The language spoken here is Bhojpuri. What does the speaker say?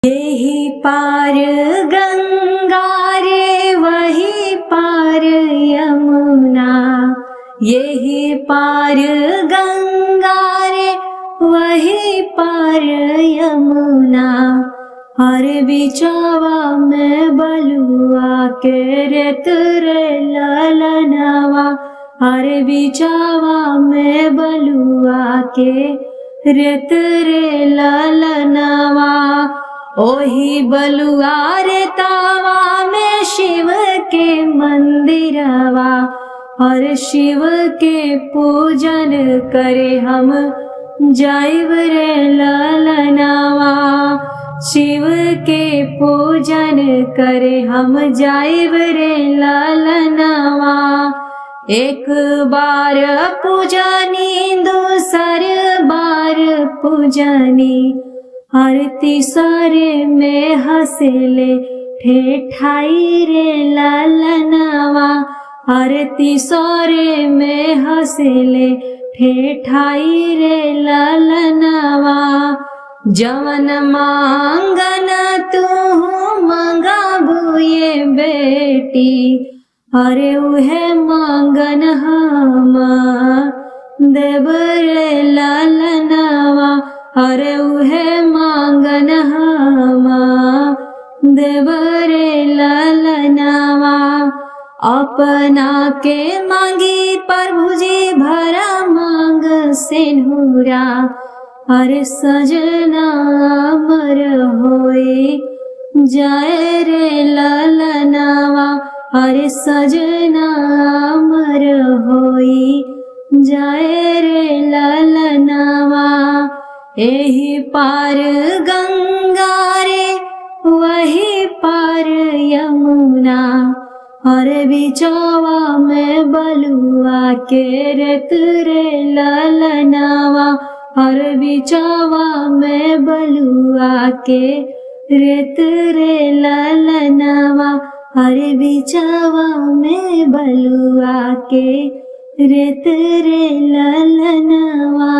यही पार गंगा रे वही पार यमुना, यही पार गंगा रे वही पार यमुना। हर बिचावा में बलुआ के रेत रे ललनवा, हर बिचावा में बलुआ के रेत रे ललनवा। ओही बलुआ रे तावा में शिव के मंदिरवा, और शिव के पूजन करे हम जाइब रे ललनवा। शिव के पूजन करे हम जाइब रे ललनवा। एक बार पूजनी दूसर बार पूजनी, हर तीसरे में हंसले ठेठाई रे ललनवा। हर तीसरे में हंसले ठेठाई रे ललनवा। जवन मांगन तू मांगा बुए बेटी, अरे उहे मांगन हम देव रे ललनवा। अरे उहे मांगन हम देव रे ललनवा। अपना के मांगी प्रभु जी भरा मांग सिंदूरा, अरे सजना अमर होए जाए रे ललनवा। अरे सजना अमर होई जाए रे ललनवा। एही पार गंगा रे वही पार यमुना, हर बिचावा में बलुआ के रेत रे ललनवा। हर बिचावा में बलुआ के रेत रे ललनवा। हर बिचावा में बलुआ के रेत रे ललनवा।